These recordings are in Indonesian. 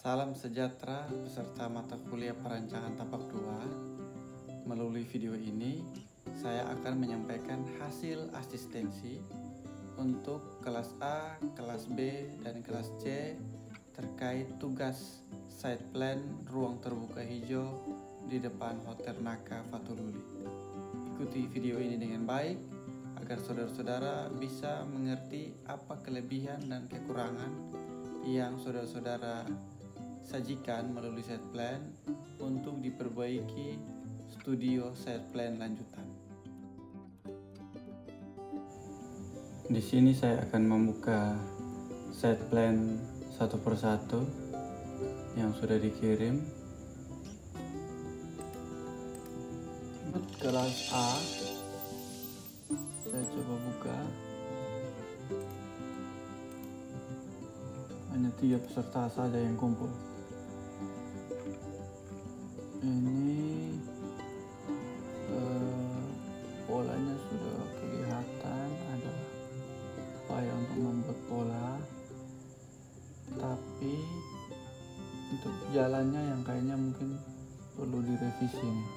Salam sejahtera peserta mata kuliah perancangan tapak 2. Melalui video ini, saya akan menyampaikan hasil asistensi untuk kelas A, kelas B, dan kelas C terkait tugas site plan ruang terbuka hijau di depan Hotel Naka Fatululi. Ikuti video ini dengan baik agar saudara-saudara bisa mengerti apa kelebihan dan kekurangan yang saudara-saudara sajikan melalui set plan untuk diperbaiki studio set plan lanjutan. Di sini saya akan membuka set plan satu persatu yang sudah dikirim. Kelas A, saya coba buka. Hanya 3 peserta saja yang kumpul. Ini polanya sudah kelihatan, ada upaya untuk membuat pola, tapi untuk jalannya yang kayaknya mungkin perlu direvisi nih.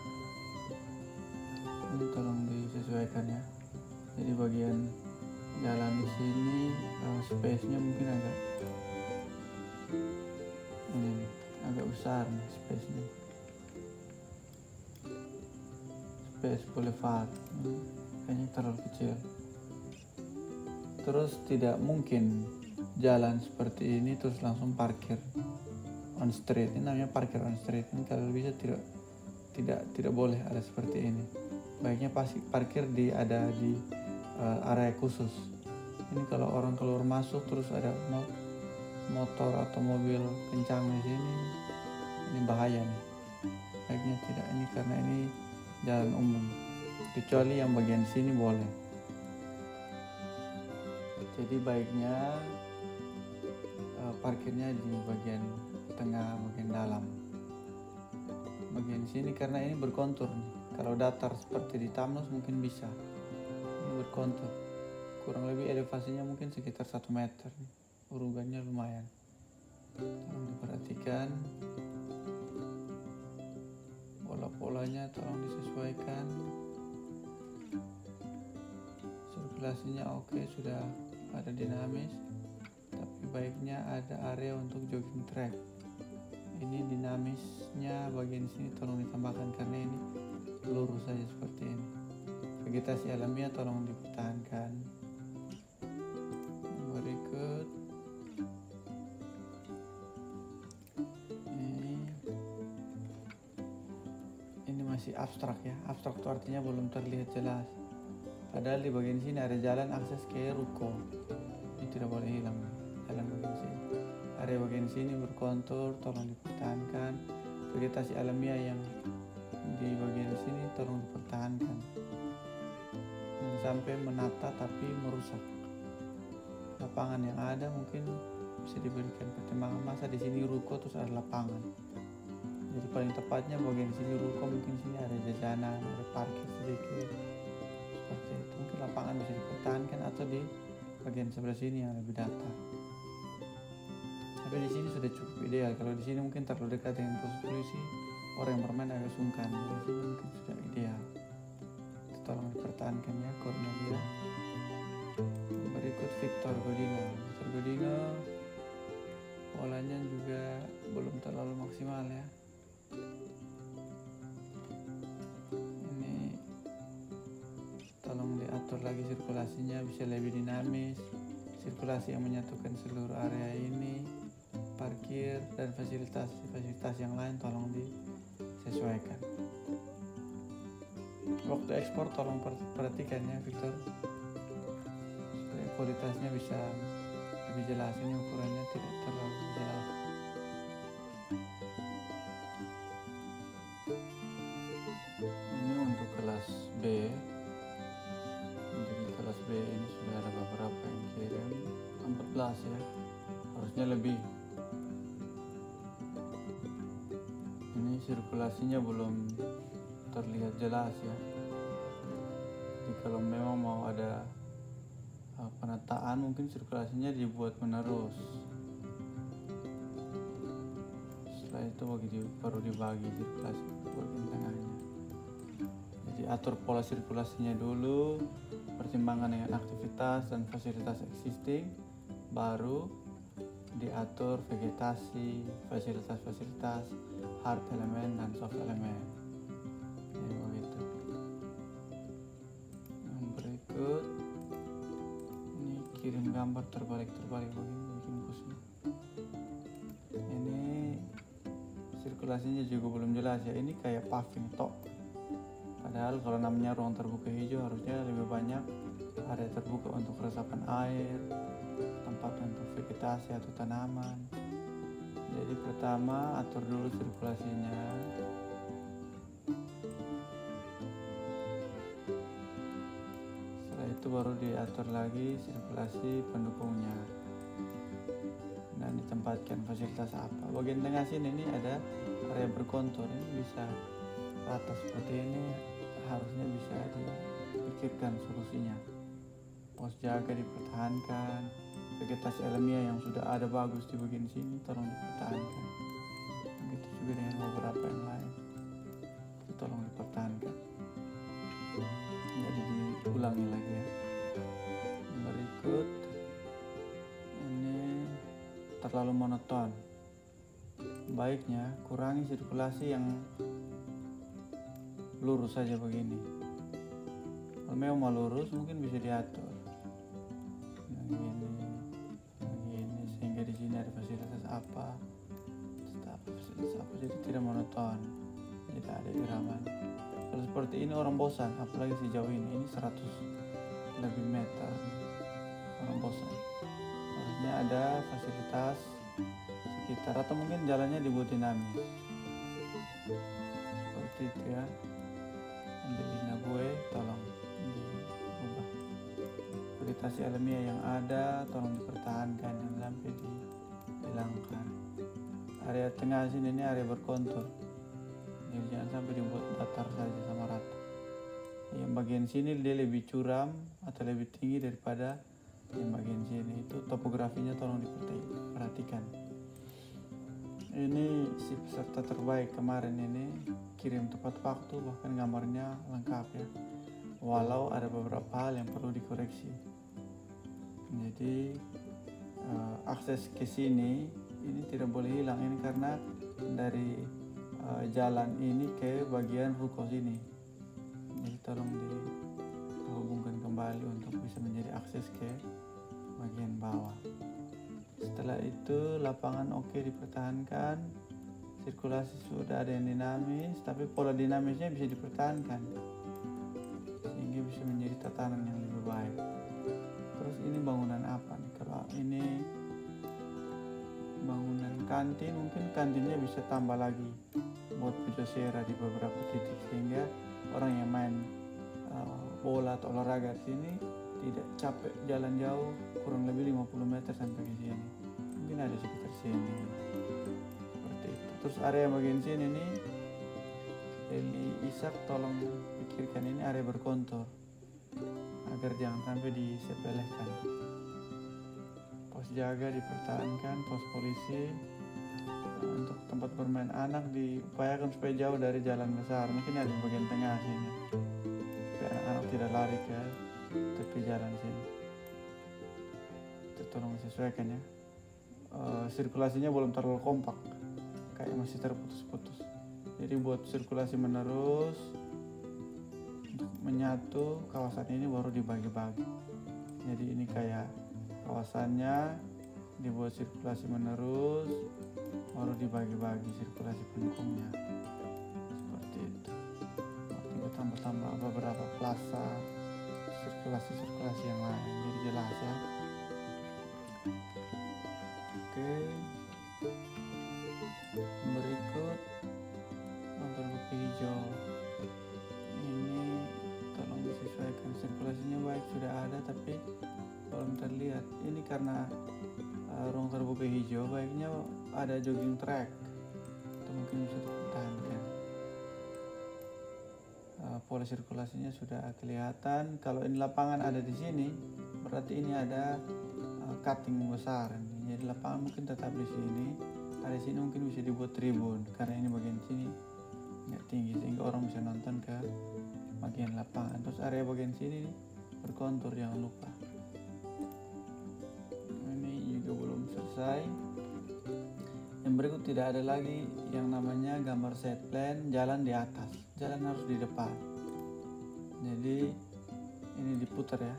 Ini tolong disesuaikan ya. Jadi bagian jalan di sini space-nya mungkin agak besar nih space-nya. Space boulevard kayaknya terlalu kecil. Terus tidak mungkin jalan seperti ini terus langsung parkir on street. Ini namanya parkir on street. Ini kalau bisa tidak boleh ada seperti ini. Baiknya pasti parkir ada di area khusus. Ini kalau orang keluar masuk terus ada motor atau mobil kencang di sini, ini bahaya nih. Baiknya tidak, ini karena ini jalan umum, kecuali yang bagian sini boleh. Jadi baiknya parkirnya di bagian tengah, bagian dalam. Bagian sini karena ini berkontur nih. Kalau datar seperti di Tamnos mungkin bisa. Ini berkontur. Kurang lebih elevasinya mungkin sekitar 1 meter nih. Urugannya lumayan. Tolong diperhatikan. Pola-polanya tolong disesuaikan. Sirkulasinya oke, sudah ada dinamis. Tapi baiknya ada area untuk jogging track. Ini dinamisnya bagian sini tolong ditambahkan karena ini lurus saja seperti ini. Vegetasi alamiah tolong dipertahankan. Berikut ini masih abstrak ya. Abstrak itu artinya belum terlihat jelas. Padahal di bagian sini ada jalan akses ke ruko. Ini tidak boleh hilang. Jalan bagian sini. Area bagian sini berkontur, tolong dipertahankan. Vegetasi alamiah yang di bagian sini tolong dipertahankan. Jangan sampai menata tapi merusak. Lapangan yang ada mungkin bisa diberikan pertimbangan, masa di sini ruko terus ada lapangan. Jadi paling tepatnya bagian sini ruko, mungkin sini ada jajanan, ada parkir sedikit. Seperti itu. Mungkin lapangan bisa dipertahankan atau di bagian sebelah sini yang lebih datar. Tapi di sini sudah cukup ideal. Kalau di sini mungkin terlalu dekat dengan pos polisi, orang yang bermain agak sungkan. Di sini mungkin sudah ideal. Tolong dipertahankan ya Cornelia. Berikut Victor Godino. Victor Godino polanya juga belum terlalu maksimal ya. Ini tolong diatur lagi sirkulasinya bisa lebih dinamis. Sirkulasi yang menyatukan seluruh area ini, parkir dan fasilitas yang lain tolong disesuaikan. Waktu ekspor tolong perhatikan ya Victor, supaya kualitasnya bisa lebih jelas. Ini ukurannya tidak terlalu jelas. Ini untuk kelas B. Jadi kelas B ini sudah ada beberapa yang kirim, 14 ya, harusnya lebih. Ini sirkulasinya belum terlihat jelas ya. Jadi kalau memang mau ada penataan mungkin sirkulasinya dibuat menerus. Setelah itu baru dibagi sirkulasi bagian tengahnya. Jadi atur pola sirkulasinya dulu, pertimbangkan dengan aktivitas dan fasilitas existing, baru diatur vegetasi, fasilitas-fasilitas, hard element dan soft element. Jadi begitu. Yang berikut ini kirim gambar terbalik begini, bikin pusing. Ini sirkulasinya juga belum jelas ya. Ini kayak paving tok. Padahal kalau namanya ruang terbuka hijau harusnya lebih banyak area terbuka untuk resapan air, tempat untuk vegetasi atau tanaman. Jadi pertama atur dulu sirkulasinya. Setelah itu baru diatur lagi sirkulasi pendukungnya dan ditempatkan fasilitas apa. Bagian tengah sini ini ada area berkontur, ini bisa rata seperti ini, harusnya bisa dipikirkan solusinya. Pos jaga dipertahankan, vegetasi alamiah yang sudah ada bagus di bagian sini tolong dipertahankan. Begitu juga dengan beberapa yang lain, itu tolong dipertahankan. Jadi diulangi lagi ya. Berikut ini terlalu monoton. Baiknya kurangi sirkulasi yang lurus saja begini. Kalau memang mau lurus mungkin bisa diatur. Begini sehingga di sini ada fasilitas apa, jadi tidak monoton, tidak ada irama. Kalau seperti ini orang bosan, apalagi sejauh ini 100 lebih meter, orang bosan. Harusnya ada fasilitas sekitar atau mungkin jalannya dibuat dinamis seperti itu ya. Angelina gue tolong diubah. Vegetasi alamiah yang ada tolong dipertahankan, jangan sampai dihilangkan. Area tengah sini ini area berkontur, jadi jangan sampai dibuat datar saja sama rata. Yang bagian sini dia lebih curam atau lebih tinggi daripada yang bagian sini, itu topografinya tolong diperhatikan. Ini si peserta terbaik kemarin ini kirim tepat waktu, bahkan gambarnya lengkap ya, walau ada beberapa hal yang perlu dikoreksi. Jadi akses ke sini ini tidak boleh hilang, ini karena dari jalan ini ke bagian ruko sini, jadi tolong dihubungkan kembali untuk bisa menjadi akses ke bagian bawah. Setelah itu lapangan oke dipertahankan, sirkulasi sudah ada yang dinamis, tapi pola dinamisnya bisa dipertahankan sehingga bisa menjadi tatanan yang lebih baik. Terus ini bangunan apa nih? Kalau ini bangunan kantin, mungkin kantinnya bisa tambah lagi buat pujosera di beberapa titik sehingga orang yang main bola atau olahraga di sini tidak capek jalan jauh, kurang lebih 50 meter sampai ke sini. Mungkin ada sekitar sini seperti itu. Terus area bagian sini nih, Eli Ishak tolong pikirkan ini area berkontur agar jangan sampai disepelekan. Pos jaga dipertahankan, pos polisi. Untuk tempat bermain anak diupayakan supaya jauh dari jalan besar, mungkin ada di bagian tengah sini supaya anak-anak tidak lari ke tepi jalan sini. Itu tolong sesuaikan ya. Sirkulasinya belum terlalu kompak, kayak masih terputus-putus, jadi buat sirkulasi menerus untuk menyatu kawasan ini baru dibagi-bagi. Jadi ini kayak kawasannya dibuat sirkulasi menerus, baru dibagi-bagi sirkulasi pendukungnya seperti itu. Tinggal tambah-tambah beberapa plaza, sirkulasi yang lain, jadi jelas ya. Oke, berikut motor bukti hijau. Ini tolong disesuaikan, sirkulasinya baik sudah ada tapi belum terlihat. Ini karena ruang terbuka hijau, baiknya ada jogging track, itu mungkin bisa dipertahankan. Pola sirkulasinya sudah kelihatan. Kalau ini lapangan ada di sini, berarti ini ada cutting besar. Jadi lapangan mungkin tetap di sini, area sini mungkin bisa dibuat tribun karena ini bagian sini nggak tinggi sehingga orang bisa nonton ke bagian lapangan. Terus area bagian sini berkontur, jangan lupa. Ini juga belum selesai. Yang berikut tidak ada lagi yang namanya gambar side plan jalan di atas, jalan harus di depan. Jadi ini diputar ya,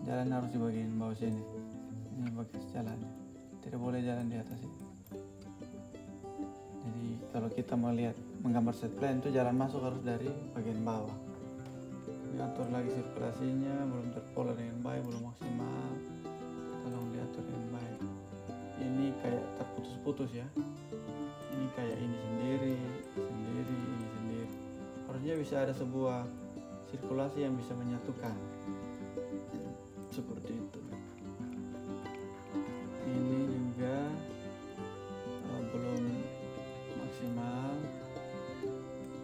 jalan harus di bagian bawah sini. Ini bagian jalannya, tidak boleh jalan di atas ini. Jadi kalau kita melihat menggambar set plan itu jalan masuk harus dari bagian bawah. Diatur lagi sirkulasinya, belum terpola dengan baik, belum maksimal. Tolong diatur dengan baik. Ini kayak terputus-putus ya. Ini kayak ini sendiri, ini sendiri. Harusnya bisa ada sebuah sirkulasi yang bisa menyatukan. Seperti itu. Ini juga belum maksimal.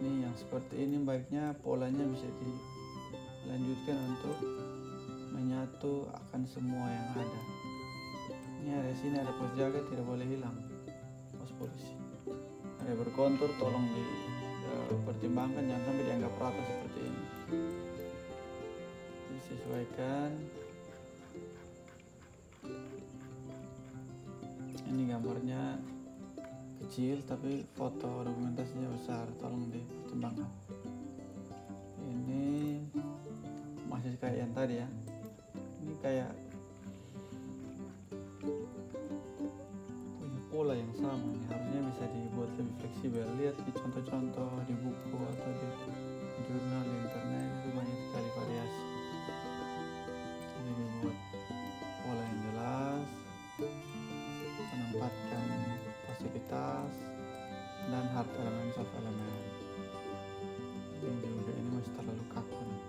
Ini yang seperti ini baiknya polanya bisa dilanjutkan untuk menyatu akan semua yang ada. Ini ada sini ada pos jaga, tidak boleh hilang pos polisi. Ada berkontur, tolong dipertimbangkan, jangan sampai dianggap rata seperti ini. Disesuaikan. Ini gambarnya kecil tapi foto dokumentasinya besar, tolong dipertimbangkan. Ini masih kayak yang tadi ya. Ini kayak punya pola yang sama nih, harusnya bisa dibuat lebih fleksibel. Lihat di contoh-contoh di buku atau di jurnal di internet itu banyak sekali variasi. Ini dibuat pola yang jelas, menempatkan pasivitas dan hard element, soft element. Ini juga ini masih terlalu kaku nih,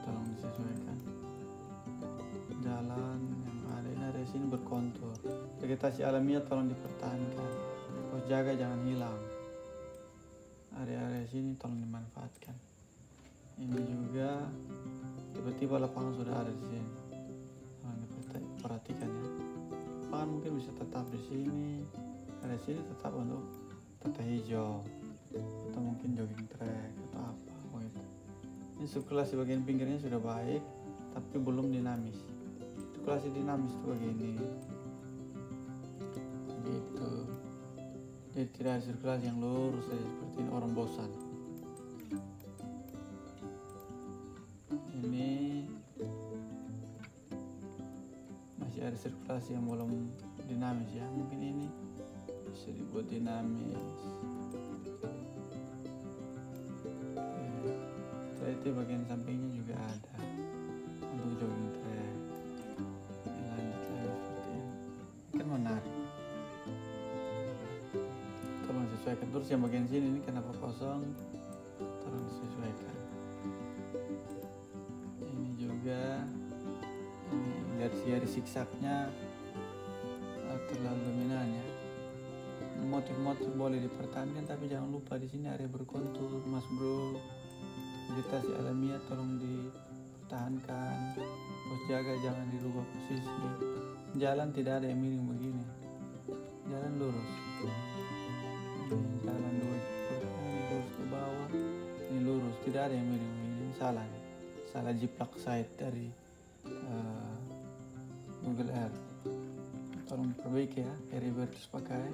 tolong disesuaikan. Jalan yang ada ini area sini berkontur, vegetasi alamiah tolong dipertahankan, pos jaga jangan hilang, area-area sini tolong dimanfaatkan. Ini juga tiba-tiba lapangan sudah ada di sini, tolong diperhatikan ya. Lapangan mungkin bisa tetap di sini, area sini tetap untuk tata hijau atau mungkin jogging track atau apa begitu. Ini sirkulasi bagian pinggirnya sudah baik tapi belum dinamis. Sirkulasi dinamis itu begini gitu. Jadi tidak ada sirkulasi yang lurus seperti ini, orang bosan. Ini masih ada sirkulasi yang belum dinamis ya, mungkin ini bisa dibuat dinamis. Setelah itu bagian sampingnya juga ada untuk jogging track. Lanjut lagi seperti ini, kan menarik. Tolong disesuaikan. Terus yang bagian sini ini kenapa kosong, tolong disesuaikan. Ini juga ini dari zigzagnya terlalu dominan ya. Motif-motif boleh dipertahankan tapi jangan lupa di sini area berkontur, mas bro. Vegetasi alamiah tolong dipertahankan, pos jaga jangan dirubah posisi. Jalan tidak ada yang miring begini, jalan lurus. Ini jalan lurus, ini lurus ke bawah, ini lurus, tidak ada yang miring begini. Ini salah nih, salah jiplak site dari Google Earth. Tolong perbaiki ya, reverse pakai.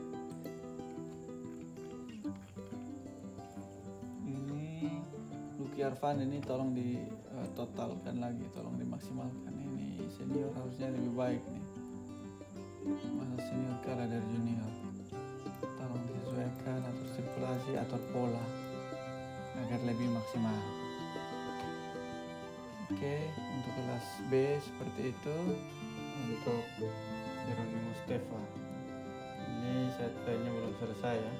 Arfan ini tolong ditotalkan lagi, tolong dimaksimalkan. Ini senior harusnya lebih baik nih, masa senior kalah dari junior. Tolong disesuaikan, atur sirkulasi, atur pola agar lebih maksimal. Oke, untuk kelas B seperti itu. Untuk Jeronimo Steffa ini set plan-nya belum selesai ya.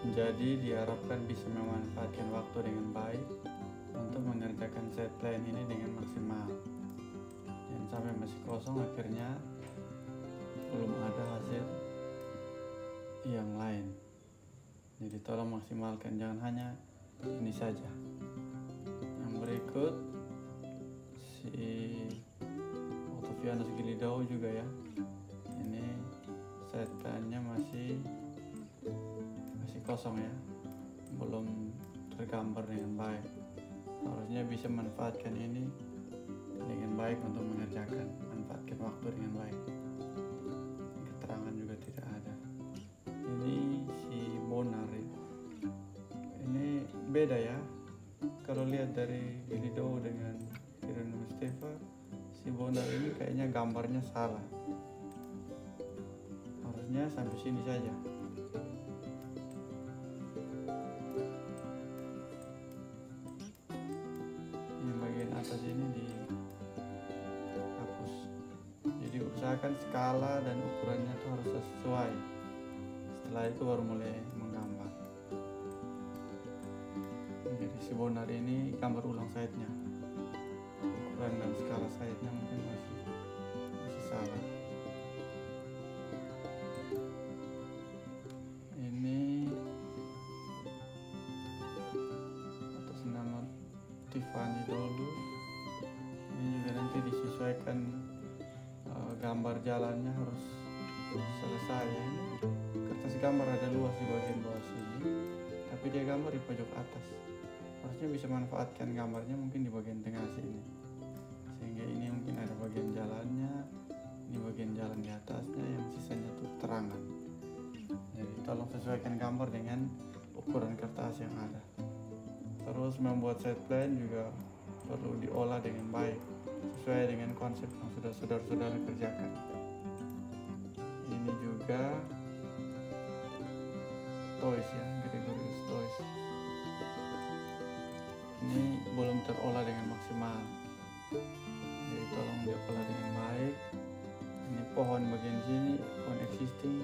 Jadi diharapkan bisa memanfaatkan waktu dengan baik untuk mengerjakan set plan ini dengan maksimal. Jangan sampai masih kosong akhirnya belum ada hasil yang lain. Jadi tolong maksimalkan, jangan hanya ini saja. Yang berikut si Octavianus Gilidau juga ya. Ini side plan-nya masih kosong ya, belum tergambar dengan baik. Harusnya bisa manfaatkan ini dengan baik untuk mengerjakan, manfaatkan waktu dengan baik. Keterangan juga tidak ada. Ini si Bonar ya. Ini beda ya, kalau lihat dari Gilido dengan Kirana Mustafa, si Bonar ini kayaknya gambarnya salah. Harusnya sampai sini saja. Yang bagian atas ini dihapus. Jadi usahakan skala dan ukurannya itu harus sesuai. Setelah itu baru mulai menggambar. Jadi si Bonar ini gambar ulang side-nya. Ukuran dan skala side-nya mungkin masih salah. Ini atas nama Tiffany dulu. Ini juga nanti disesuaikan gambar jalannya harus selesai ya. Kertas gambar ada luas di bagian bawah sini, tapi dia gambar di pojok atas. Harusnya bisa manfaatkan gambarnya mungkin di bagian tengah sini, sehingga ini mungkin ada bagian jalannya, ini bagian jalan di atasnya, yang sisanya tuh terangan. Jadi tolong sesuaikan gambar dengan ukuran kertas yang ada. Terus membuat side plan juga perlu diolah dengan baik sesuai dengan konsep yang sudah saudara-saudara kerjakan. Ini juga toys ya, Gregorius toys. Ini belum terolah dengan maksimal, jadi tolong diolah dengan baik. Ini pohon bagian sini, pohon existing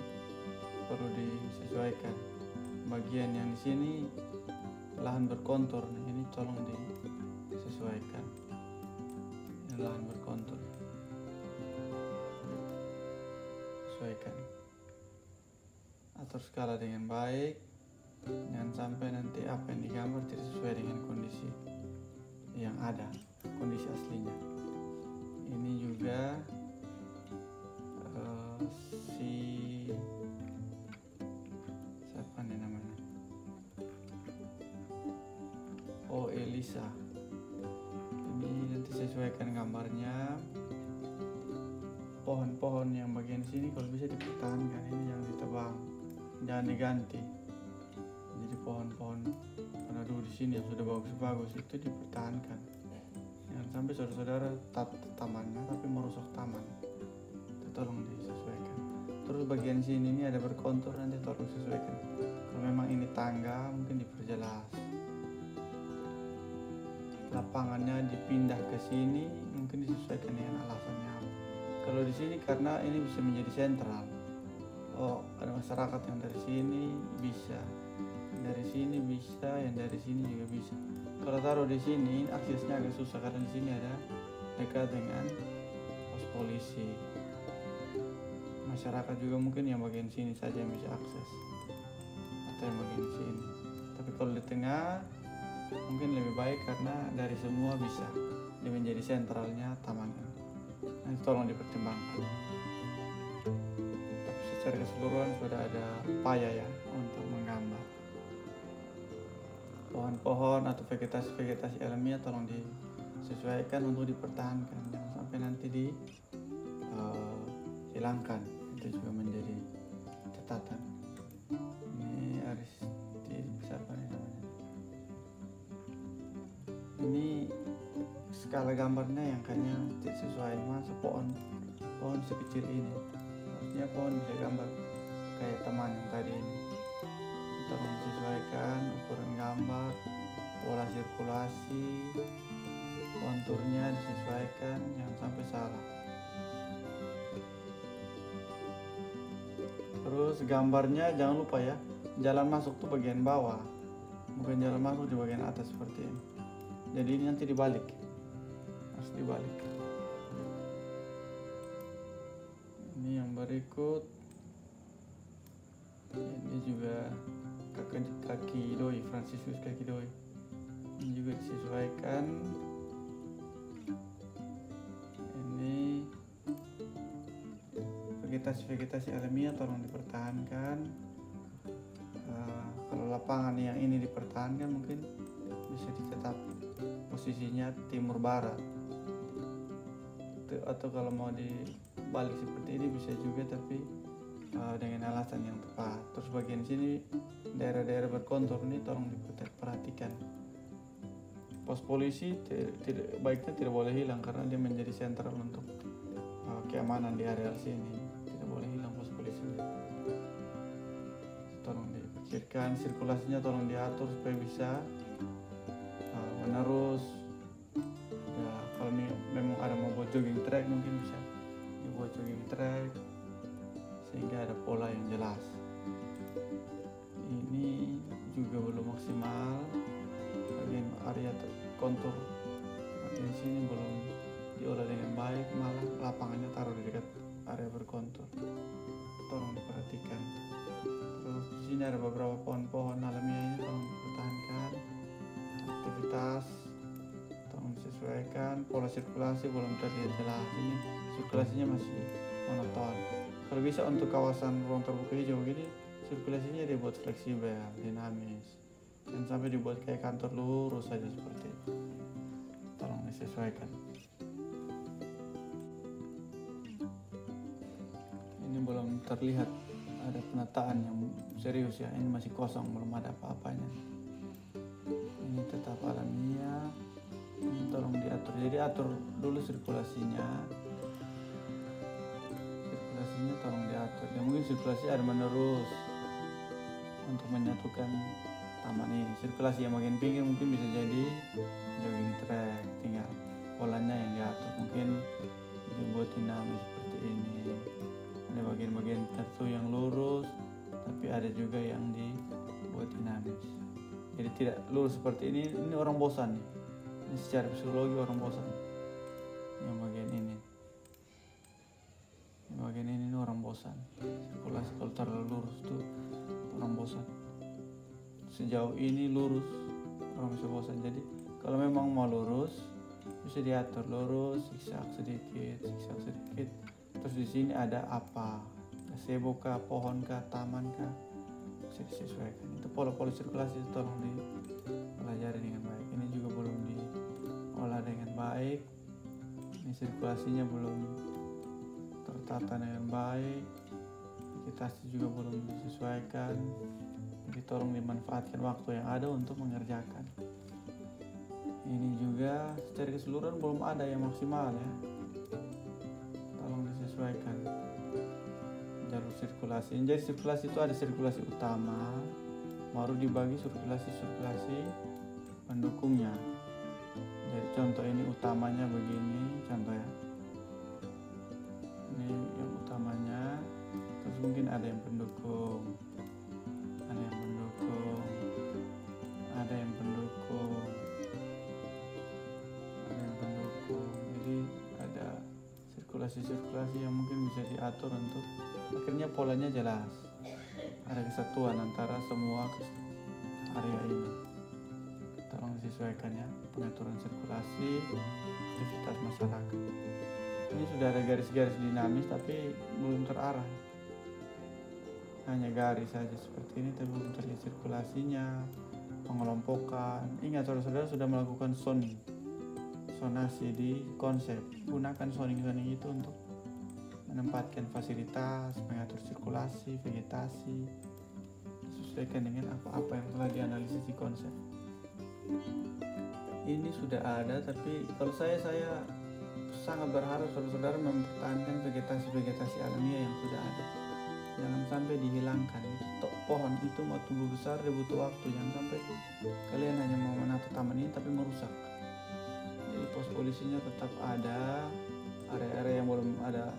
perlu disesuaikan. Bagian yang di sini lahan berkontur, ini tolong disesuaikan. Ini lahan berkontur, sesuaikan. Atur skala dengan baik, jangan sampai nanti apa yang digambar tidak sesuai dengan kondisi yang ada, kondisi aslinya. Ini juga siapa nih namanya? Oh, Elisa. Ini nanti sesuaikan gambarnya. Pohon-pohon yang bagian sini kalau bisa dipertahankan, ini yang ditebang, jangan diganti. Jadi pohon-pohon karena dulu di sini yang sudah bagus-bagus itu dipertahankan. Jangan sampai saudara-saudara tamannya tapi merusak taman. Itu tolong disesuaikan. Terus bagian sini ini ada berkontur, nanti tolong sesuaikan. Kalau memang ini tangga mungkin diperjelas. Lapangannya dipindah ke sini mungkin disesuaikan dengan alasannya. Kalau di sini karena ini bisa menjadi sentral. Oh, ada masyarakat yang dari sini bisa, dari sini bisa, yang dari sini juga bisa. Kalau taruh di sini aksesnya agak susah karena di sini ada dekat dengan pos polisi. Masyarakat juga mungkin yang bagian sini saja yang bisa akses, atau yang bagian sini. Tapi kalau di tengah mungkin lebih baik karena dari semua bisa, dia menjadi sentralnya taman ini. Nanti tolong dipertimbangkan. Tapi secara keseluruhan sudah ada upaya ya untuk menggambar. Pohon-pohon atau vegetasi-vegetasi ilmiah tolong disesuaikan untuk dipertahankan, jangan sampai nanti dihilangkan. Itu juga menjadi catatan. Ini siapa nih namanya? Ini skala gambarnya yang kayaknya tidak sesuai. Masa pohon sekecil ini, harusnya pohon bisa gambar kayak teman yang tadi ini. Tolong disesuaikan ukuran gambar, pola sirkulasi, konturnya disesuaikan, jangan sampai salah. Terus gambarnya jangan lupa ya, jalan masuk tuh bagian bawah, bukan jalan masuk di bagian atas seperti ini. Jadi ini nanti dibalik, harus dibalik. Ini yang berikut, ini juga kaki doi, Franciscus kaki doi. Ini juga disesuaikan. Ini vegetasi alamiah tolong dipertahankan. Kalau lapangan yang ini dipertahankan mungkin bisa ditetap posisinya timur barat, atau kalau mau dibalik seperti ini bisa juga, tapi dengan alasan yang tepat. Terus bagian sini daerah-daerah berkontur ini tolong diperhatikan. Pos polisi baiknya tidak boleh hilang karena dia menjadi sentral untuk keamanan di area sini. Tidak boleh hilang pos polisinya. Tolong dipikirkan, sirkulasinya tolong diatur supaya bisa menerus. Ya, kalau memang ada mau buat jogging track mungkin bisa dibuat jogging track sehingga ada pola yang jelas. Ini juga belum maksimal bagian area kontur di sini belum diolah dengan baik, malah lapangannya taruh di dekat area berkontur. Tolong diperhatikan. Terus di sini ada beberapa pohon-pohon alamiah ini tolong dipertahankan. Aktivitas tolong disesuaikan. Pola sirkulasi belum terlihat jelas. Ini sirkulasinya masih monoton. Kalau bisa untuk kawasan ruang terbuka hijau gini, sirkulasinya dibuat fleksibel, dinamis. Dan sampai dibuat kayak kantor lurus saja seperti itu. Tolong disesuaikan. Ini belum terlihat ada penataan yang serius ya. Ini masih kosong, belum ada apa-apanya. Ini tetap alamiah. Ini tolong diatur. Jadi atur dulu sirkulasinya. Sirkulasinya tolong diatur. Ya mungkin sirkulasi ada menerus untuk menyatukan taman ini. Sirkulasi yang bagian pinggir mungkin bisa jadi jogging track, tinggal polanya yang diatur. Mungkin dibuat dinamis seperti ini. Ada bagian-bagian tertentu yang lurus, tapi ada juga yang dibuat dinamis. Jadi tidak lurus seperti ini orang bosan. Ini secara psikologi orang bosan. Yang bagian ini. Yang bagian ini orang bosan. Sirkulasi kalau terlalu lurus tuh orang bosan. Sejauh ini lurus orang bisa bosan. Jadi kalau memang mau lurus bisa diatur lurus, zigzag sedikit. Terus di sini ada apa? Gazebo kah, pohon kah, taman kah? Bisa disesuaikan. Itu pola-pola sirkulasi itu tolong dipelajari dengan baik. Ini juga belum diolah dengan baik. Ini sirkulasinya belum tertata dengan baik. Vegetasi juga belum disesuaikan. Jadi tolong dimanfaatkan waktu yang ada untuk mengerjakan. Ini juga secara keseluruhan belum ada yang maksimal ya. Tolong disesuaikan jalur sirkulasi. Jadi sirkulasi itu ada sirkulasi utama, baru dibagi sirkulasi pendukungnya. Jadi contoh ini utamanya begini, contoh ya. Ini yang utamanya, terus mungkin ada yang pendukung. Jadi ada sirkulasi yang mungkin bisa diatur untuk akhirnya polanya jelas. Ada kesatuan antara semua area ini. Tolong disesuaikan ya pengaturan sirkulasi aktivitas masyarakat. Ini sudah ada garis-garis dinamis tapi belum terarah. Hanya garis saja seperti ini tapi belum terlihat sirkulasinya, pengelompokan. Ingat saudara-saudara sudah melakukan sonasi di konsep. Gunakan zoning itu untuk menempatkan fasilitas, mengatur sirkulasi, vegetasi, disesuaikan dengan apa-apa yang telah dianalisis di konsep. Ini sudah ada, tapi kalau saya sangat berharap saudara-saudara mempertahankan vegetasi alamiah yang sudah ada. Jangan sampai dihilangkan. Pohon itu mau tumbuh besar dia butuh waktu. Jangan sampai kalian hanya mau menata taman ini tapi merusak. Jadi pos polisinya tetap ada. Area-area yang belum ada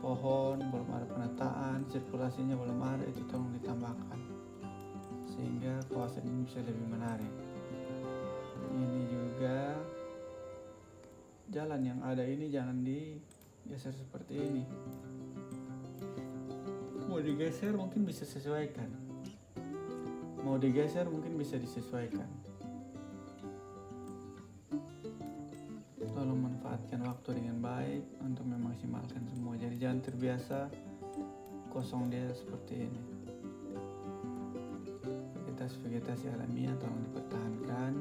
pohon, belum ada penataan, sirkulasinya belum ada, itu tolong ditambahkan sehingga kawasan ini bisa lebih menarik. Ini juga jalan yang ada ini jangan digeser seperti ini. Mau digeser mungkin bisa disesuaikan. tolong manfaatkan waktu dengan baik untuk memaksimalkan semua. Jadi jangan terbiasa kosong dia seperti ini. Vegetasi alamiah tolong dipertahankan,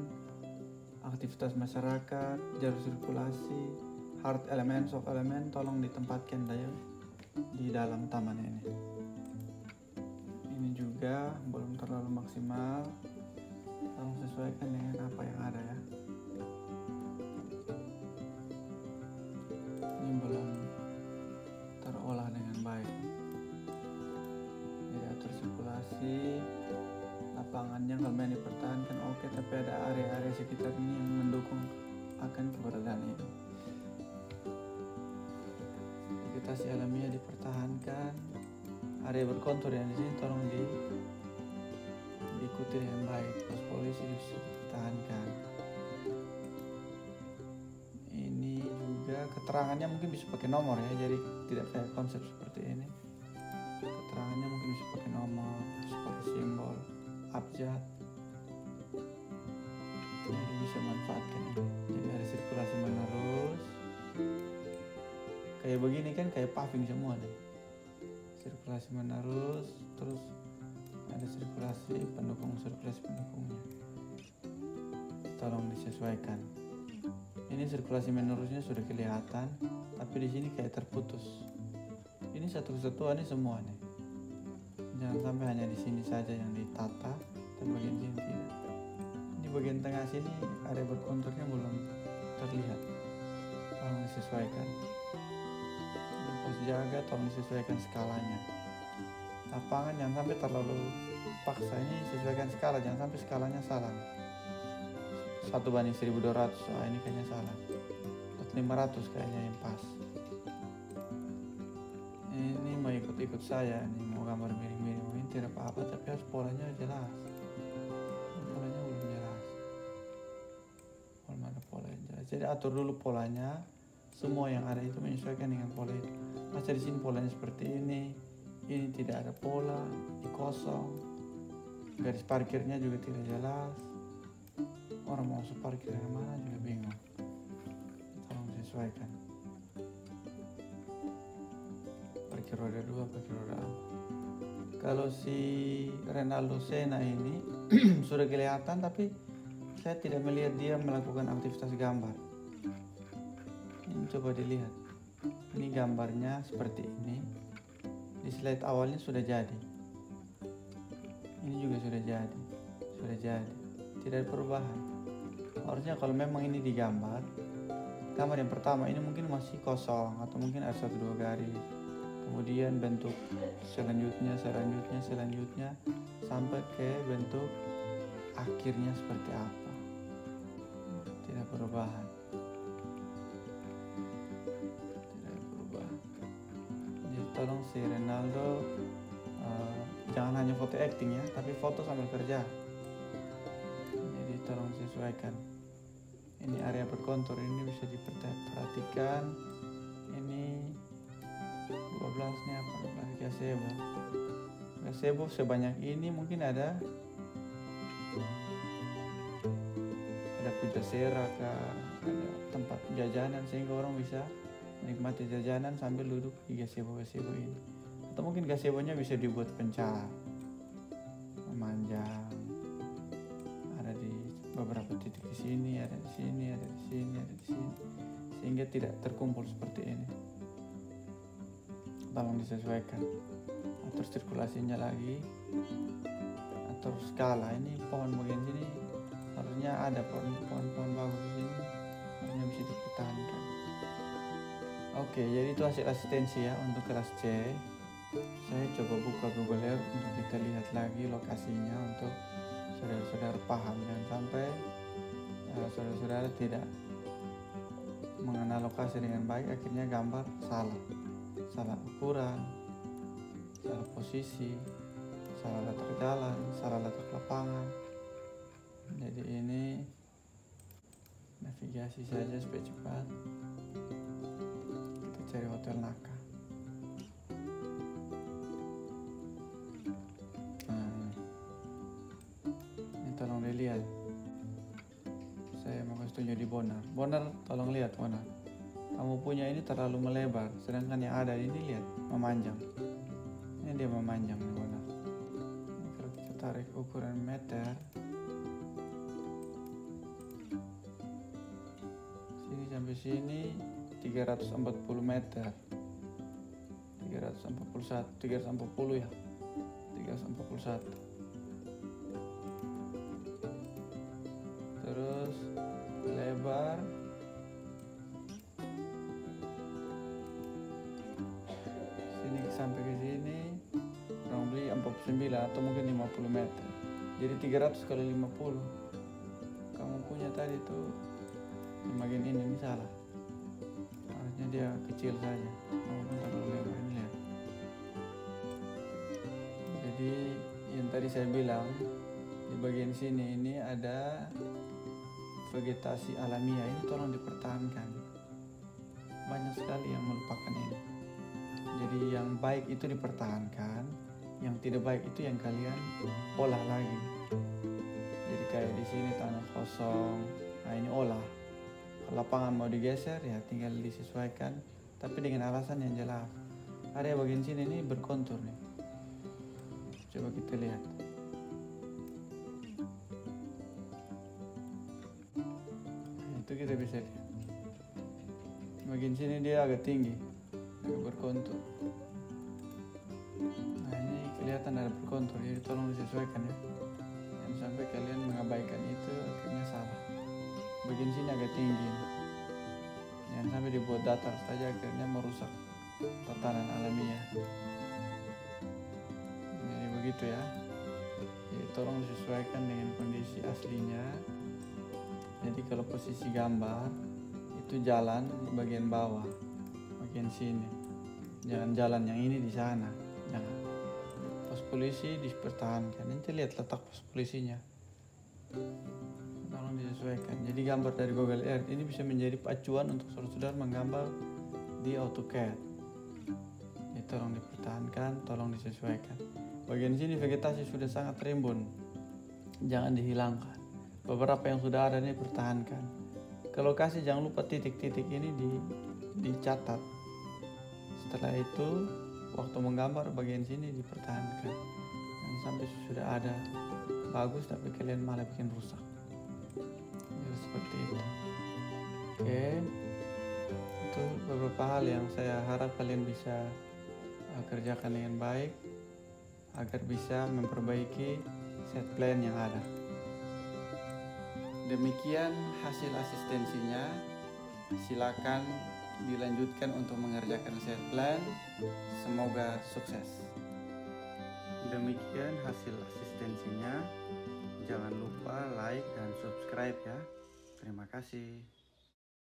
aktivitas masyarakat, jalur sirkulasi, hard elements of element tolong ditempatkan di dalam taman ini. Ini juga belum terlalu maksimal, tolong sesuaikan dengan apa yang ada ya. Ini belum terolah dengan baik. Jadi atur sirkulasi, lapangannya kalau main dipertahankan oke, tapi ada area-area sekitar ini yang mendukung akan keberadaan itu. Vegetasi alamiah dipertahankan, area berkontur yang di sini tolong diikuti dengan baik, pos polisi dipertahankan. Ini juga keterangannya mungkin bisa pakai nomor ya, jadi tidak kayak konsep seperti ini. Keterangannya mungkin bisa pakai nomor, bisa pakai simbol, abjad. Jadi bisa manfaatkan ini. Jadi ada sirkulasi menerus. Kayak begini kan kayak paving semua nih. Sirkulasi menerus, terus ada sirkulasi pendukungnya. Tolong disesuaikan. Ini sirkulasi menerusnya sudah kelihatan, tapi di sini kayak terputus. Ini satu kesatuan ini semua nih. Jangan sampai hanya di sini saja yang ditata, dan bagian sini tidak. Di bagian tengah sini area berkonturnya belum terlihat. Tolong disesuaikan. Pos jaga tolong disesuaikan skalanya. Lapangan jangan sampai terlalu paksa, ini sesuaikan skala, jangan sampai skalanya salah. 1:1200, ini kayaknya salah. 500 kayaknya yang pas. Ini mau ikut-ikut saya, ini mau gambar miring-miring, ini tidak apa-apa, tapi harus polanya jelas. Polanya belum jelas. Belum ada pola yang jelas. Jadi atur dulu polanya, semua yang ada itu menyesuaikan dengan pola itu. Masa di sini polanya seperti ini tidak ada pola, ini kosong, garis parkirnya juga tidak jelas. Orang mau parkir dari mana juga bingung. Tolong sesuaikan. Parkir roda 2, parkir roda 4. Kalau si Renaldo Sena ini sudah kelihatan, tapi saya tidak melihat dia melakukan aktivitas gambar. Ini coba dilihat. Ini gambarnya seperti ini. Di slide awalnya sudah jadi. Ini juga sudah jadi. Tidak ada perubahan. Harusnya kalau memang ini digambar, gambar yang pertama ini mungkin masih kosong atau mungkin ada 1-2 garis. Kemudian bentuk selanjutnya sampai ke bentuk akhirnya seperti apa. Tidak perubahan. Jadi tolong si Renaldo jangan hanya foto acting ya, tapi foto sambil kerja. Jadi tolong sesuaikan. Ini area berkontur ini bisa diperhatikan. Ini 12 nih apa? Gazebo sebanyak ini mungkin ada pujasera kah, ada tempat jajanan sehingga orang bisa menikmati jajanan sambil duduk di gazebo ini. Atau mungkin gazebonya bisa dibuat pencar, memanjang. Ada di beberapa titik di sini, ada di sini, sehingga tidak terkumpul seperti ini. Tolong disesuaikan. Atur sirkulasinya lagi, atur skala. Ini pohon bagian sini harusnya ada pohon bagus di sini, harusnya bisa dipertahankan. Oke, jadi itu hasil asistensi ya untuk kelas C. Saya coba buka Google Earth untuk kita lihat lagi lokasinya untuk saudara-saudara paham, jangan sampai saudara-saudara tidak mengenal lokasi dengan baik, akhirnya gambar salah ukuran, salah posisi, salah letak jalan, salah letak lapangan. Jadi ini navigasi saja supaya cepat. Kita cari Hotel Naka. Nah, ini tolong dilihat. Saya mau setuju di bonar. Bonar, tolong lihat bonar. Kamu punya ini terlalu melebar, sedangkan yang ada ini lihat memanjang. Ini dia memanjang nih bonar. Ini kalau kita tarik ukuran meter, sini sampai sini 340 meter. 340 ya. 341. Terus lebar sini sampai ke sini kurang lebih 49 atau mungkin 50 meter. Jadi 300 kali 50. Kamu punya tadi tuh di bagian ini salah. Harusnya dia kecil saja. Kamu terlalu lebar ini lihat. Jadi yang tadi saya bilang di bagian sini ini ada vegetasi alamiah, ini tolong dipertahankan. Banyak sekali yang melupakan ini. Jadi yang baik itu dipertahankan, yang tidak baik itu yang kalian olah lagi. Jadi kayak di sini tanah kosong, nah ini olah. Kalau lapangan mau digeser ya tinggal disesuaikan, tapi dengan alasan yang jelas. Area bagian sini ini berkontur nih. Coba kita lihat. Itu kita bisa lihat. Bagian sini dia agak tinggi, agak berkontur. Nah ini kelihatan ada berkontur, jadi tolong disesuaikan ya. Jangan sampai kalian mengabaikan itu akhirnya salah. Bagian sini agak tinggi. Jangan sampai dibuat datar saja akhirnya merusak tatanan alamiah. Jadi begitu ya. Jadi tolong disesuaikan dengan kondisi aslinya. Jadi kalau posisi gambar itu jalan di bagian bawah, bagian sini. Jangan jalan yang ini di sana. Jangan. Pos polisi dipertahankan. Nanti lihat letak pos polisinya. Tolong disesuaikan. Jadi gambar dari Google Earth ini bisa menjadi acuan untuk saudara-saudara menggambar di AutoCAD. Jadi tolong dipertahankan, tolong disesuaikan. Bagian sini vegetasi sudah sangat rimbun. Jangan dihilangkan. Beberapa yang sudah ada ini pertahankan. Ke lokasi jangan lupa titik-titik ini dicatat. Setelah itu waktu menggambar bagian sini dipertahankan. Jangan sampai sudah ada bagus tapi kalian malah bikin rusak. Jadi seperti itu. Oke. Itu beberapa hal yang saya harap kalian bisa kerjakan dengan baik agar bisa memperbaiki set plan yang ada. Demikian hasil asistensinya. Silakan dilanjutkan untuk mengerjakan set plan. Semoga sukses. Demikian hasil asistensinya. Jangan lupa like dan subscribe ya. Terima kasih.